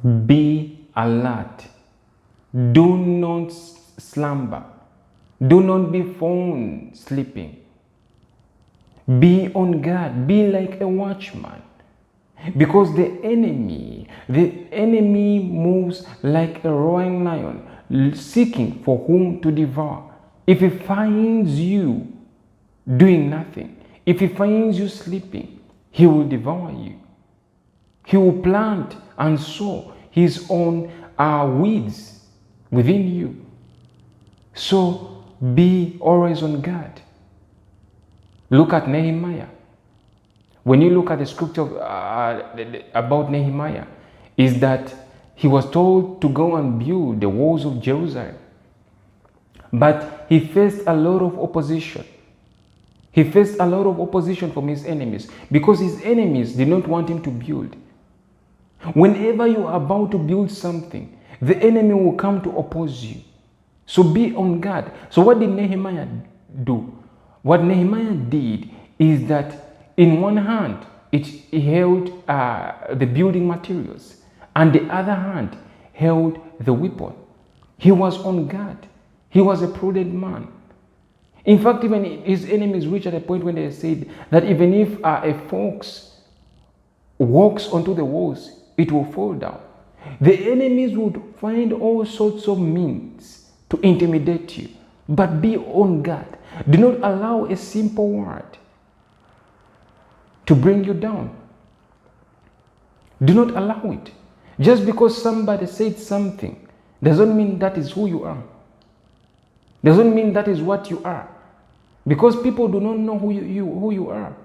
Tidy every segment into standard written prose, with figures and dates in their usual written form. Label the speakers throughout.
Speaker 1: Be alert. Do not slumber. Do not be found sleeping. Be on guard. Be like a watchman. Because the enemy moves like a roaring lion, seeking for whom to devour. If he finds you doing nothing, if he finds you sleeping, he will devour you. He will plant and sow his own weeds within you. So be always on guard. Look at Nehemiah. When you look at the scripture about Nehemiah, is that he was told to go and build the walls of Jerusalem. But he faced a lot of opposition. He faced a lot of opposition from his enemies because his enemies did not want him to build. Whenever you are about to build something, the enemy will come to oppose you. So be on guard. So what did Nehemiah do? What Nehemiah did is that in one hand, he held the building materials, and the other hand held the weapon. He was on guard. He was a prudent man. In fact, even his enemies reached at a point when they said that even if a fox walks onto the walls, it will fall down. The enemies would find all sorts of means to intimidate you, but be on guard. Do not allow a simple word to bring you down. Do not allow it. Just because somebody said something doesn't mean that is who you are. Doesn't mean that is what you are. Because people do not know who you are.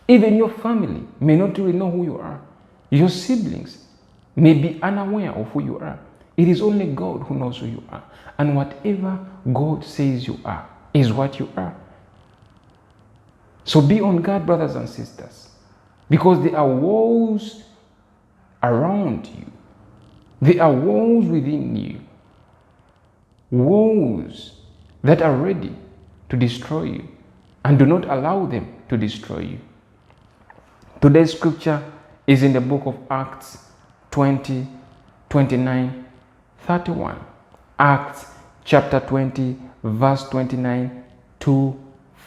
Speaker 1: Even your family may not really know who you are. Your siblings may be unaware of who you are. It is only God who knows who you are. And whatever God says you are is what you are. So be on guard, brothers and sisters, because there are walls around you. There are walls within you. Walls that are ready to destroy you, and do not allow them to destroy you. Today's scripture is in the book of Acts 20, 29, 31. Acts chapter 20, verse 29 to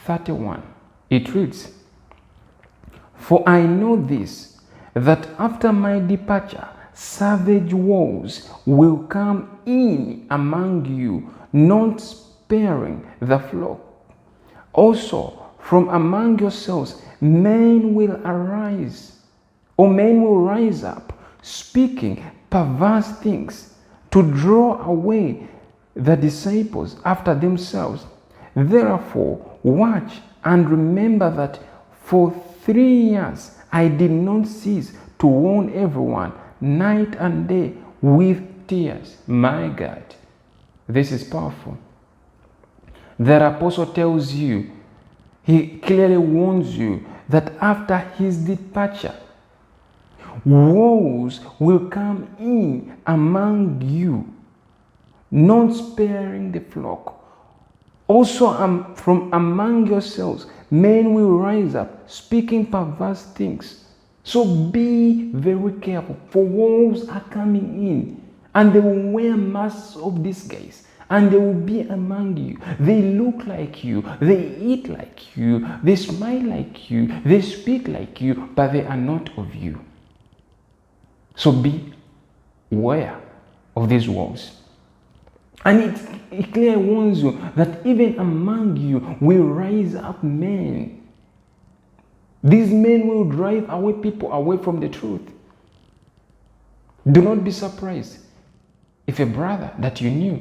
Speaker 1: 31. It reads, "For I know this, that after my departure, savage wolves will come in among you, not sparing the flock. Also, from among yourselves, men will rise up, speaking perverse things, to draw away the disciples after themselves. Therefore, watch and remember that for 3 years I did not cease to warn everyone, night and day, with tears." My God, this is powerful. The apostle tells you, he clearly warns you that after his departure, wolves will come in among you, not sparing the flock. Also, from among yourselves, men will rise up, speaking perverse things. So be very careful, for wolves are coming in, and they will wear masks of disguise, and they will be among you. They look like you, they eat like you, they smile like you, they speak like you, but they are not of you. So be aware of these wolves. And it clearly warns you that even among you will rise up men. These men will drive away people away from the truth. Do not be surprised if a brother that you knew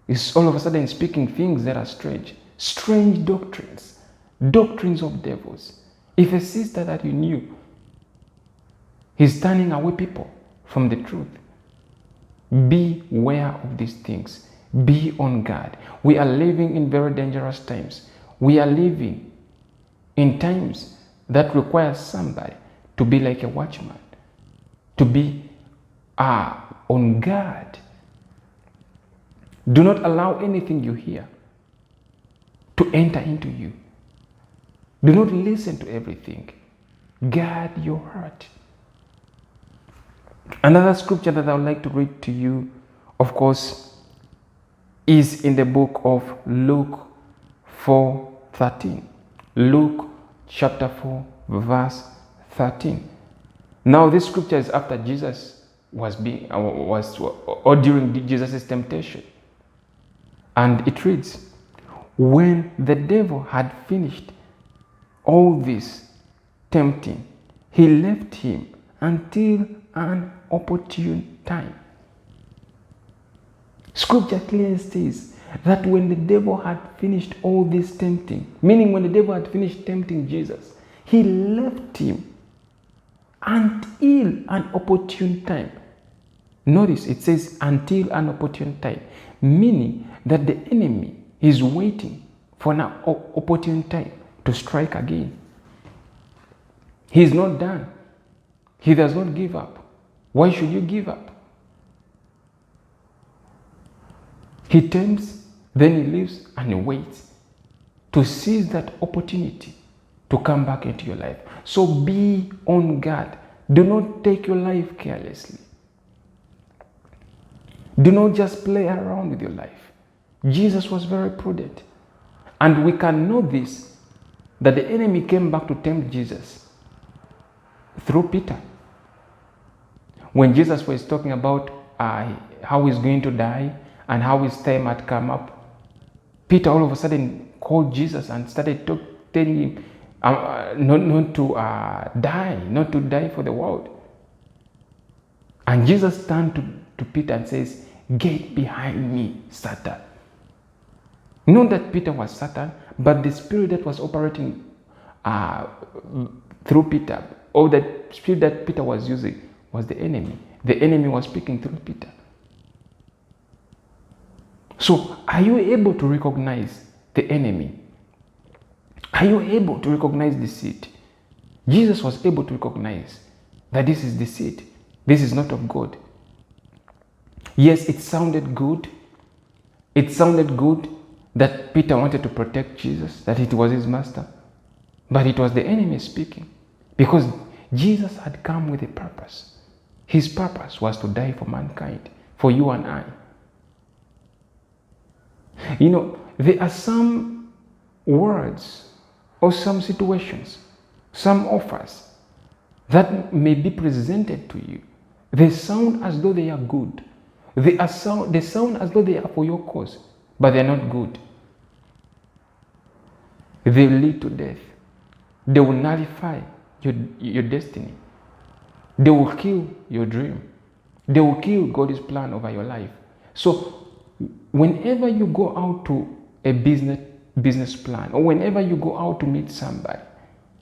Speaker 1: is all of a sudden speaking things that are strange doctrines of devils. If a sister that you knew is turning away people from the truth. Beware of these things. Be on guard. We are living in very dangerous times. We are living in times that require somebody to be like a watchman, to be on guard. Do not allow anything you hear to enter into you. Do not listen to everything. Guard your heart. Another scripture that I would like to read to you, of course, is in the book of Luke 4:13. Luke chapter 4, verse 13. Now, this scripture is after Jesus was or during Jesus' temptation. And it reads, when the devil had finished all this tempting, he left him until an opportune time. Scripture clearly says that when the devil had finished all this tempting, meaning when the devil had finished tempting Jesus, he left him until an opportune time. Notice it says until an opportune time, meaning that the enemy is waiting for an opportune time to strike again. He is not done. He does not give up. Why should you give up? He tempts, then he leaves, and he waits to seize that opportunity to come back into your life. So be on guard. Do not take your life carelessly. Do not just play around with your life. Jesus was very prudent. And we can know this, that the enemy came back to tempt Jesus through Peter. When Jesus was talking about how he's going to die and how his time had come up, Peter all of a sudden called Jesus and started telling him not to die for the world. And Jesus turned to Peter and says, "Get behind me, Satan." Not that Peter was Satan, but the spirit that was operating through Peter, or the spirit that Peter was using, was the enemy. The enemy was speaking through Peter. So, are you able to recognize the enemy? Are you able to recognize deceit? Jesus was able to recognize that this is deceit. This is not of God. Yes, it sounded good. It sounded good that Peter wanted to protect Jesus, that it was his master. But it was the enemy speaking, because Jesus had come with a purpose. His purpose was to die for mankind, for you and I. You know, there are some words or some situations, some offers that may be presented to you. They sound as though they are good. They sound as though they are for your cause, but they're not good. They will lead to death. They will nullify your destiny. They will kill your dream. They will kill God's plan over your life. So whenever you go out to a business plan, or whenever you go out to meet somebody,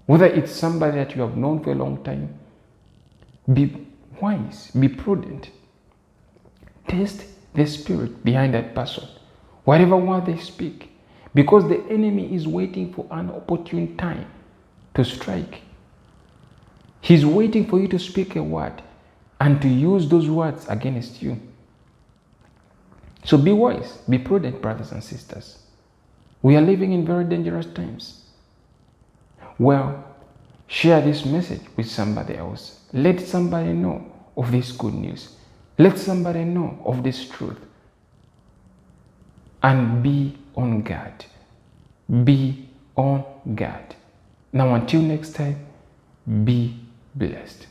Speaker 1: whether it's somebody that you have known for a long time, be wise, be prudent. Test the spirit behind that person, whatever word they speak, because the enemy is waiting for an opportune time to strike. He's waiting for you to speak a word and to use those words against you. So be wise, be prudent, brothers and sisters. We are living in very dangerous times. Well, share this message with somebody else. Let somebody know of this good news. Let somebody know of this truth. And be on guard. Be on guard. Now, until next time, be blessed.